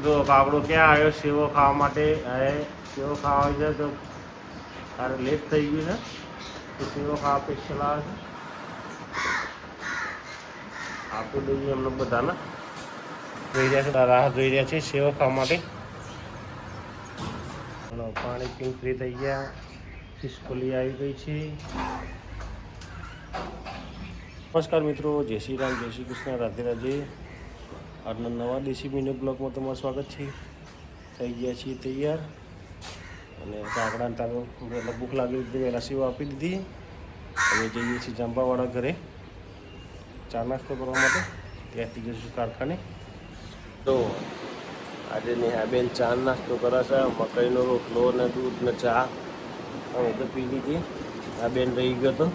જો કાકડો ક્યાં આવ્યો સેવો ખાવા માટે. હવે સેવો ખાવા આવી જાય તો તારે લેટ થઈ ગયું છે તો સેવો ખાવા સ્પેશિયલ આવે છે. આપી દઈએ એમને બધાને. જોઈ રહ્યા છે રાહ જોઈ રહ્યા છે સેવો ખાવા માટે. પાણી પીને ફ્રી થઈ ગયા. ખિસકોલી આવી ગઈ છે. નમસ્કાર મિત્રો, જય શ્રી રામ, જય શ્રી કૃષ્ણ, રાધે રાધે. આજના નવા દેશી મિની બ્લોગમાં તમારું સ્વાગત છે. થઈ ગયા છીએ તૈયાર અને કાકડાને તારો વહેલા ભૂખ લાગી દીધી, વહેલા સેવા આપી દીધી. હવે જઈએ છીએ જંબાવાળા ઘરે ચા નાસ્તો કરવા માટે. ત્યાંથી જઈશું કારખાને. તો આજે નેહાબેન ચા નાસ્તો કરે છે. મકાઈનો રોટલો ને દૂધ ને ચા અમે તો પી લીધી. આ બેન રહી ગયો હતો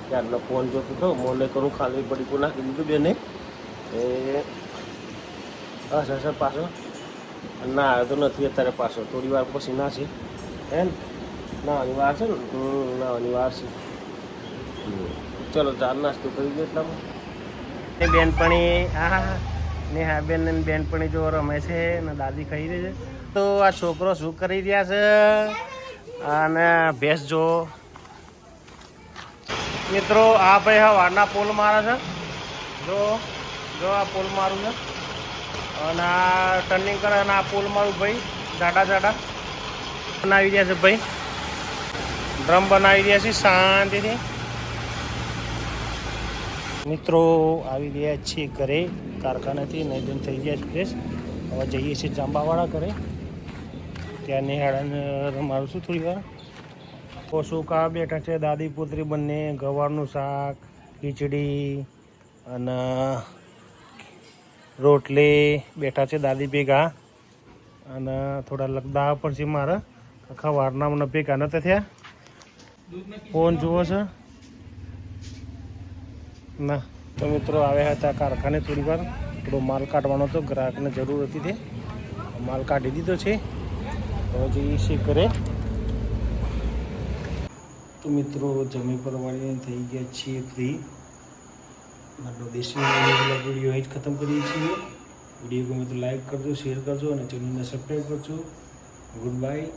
ત્યારનો ફોન જોતો હતો. મોને કરું ખાલી પડી નાખી દીધું બેને. એ સર પાછો ના આવ્યો તો નથી અત્યારે. પાછો થોડી વાર પછી ના છે હે ને. નાવાની વાર છે ને. નાવાની વાર છે. ચલો ચા નાસ્તો કરી દો. એટલામાં બેનપણી નેહાબેન ને બેનપણી જો રમે છે ને દાદી ખાઈ રહી છે. તો આ છોકરો શું કરી રહ્યા છે અને ભેંસ જો મિત્રો. આ ભાઈ હવારના પોલ મારે છે. જો જો આ પોલ મારું છે અને આ ટર્નિંગ કરે અને આ પોલ મારું ભાઈ જાડા જાડા બનાવી રહ્યા છે. ભાઈ ડ્રમ બનાવી રહ્યા છે શાંતિથી. મિત્રો આવી રહ્યા છીએ ઘરે કારખાનેથી. નહીં થઈ ગયા ફ્રેશ. હવે જઈએ છીએ જાંબાવાળા ઘરે. ત્યાં નિહાળાને રમાડું છું થોડી વાર. પોસુકા બેઠા છે દાદી પુત્રી બંને. ગવારનું શાક, ખીચડી અને રોટલી બેઠા છે દાદી ભેગા. અને થોડા લગદા પણ છે મારા. આખા વારના મને ભેગા નતા થયા. ફોન જુઓ છે ના. તો મિત્રો આવ્યા હતા કારખાને થોડી વાર. થોડો માલ કાઢવાનો હતો, ગ્રાહકને જરૂર હતી તે માલ કાઢી દીધો છે. હવે જઈએ છીએ ઘરે. તો મિત્રો જમી પરવાળીને થઈ ગયા છીએ ફ્રી. આપણો દેશી વિડીયો અહીં જ ખતમ કરીએ છીએ. વિડીયો ગમે તો લાઈક કરજો, શેર કરજો અને ચેનલને સબસ્ક્રાઈબ કરજો. Good bye.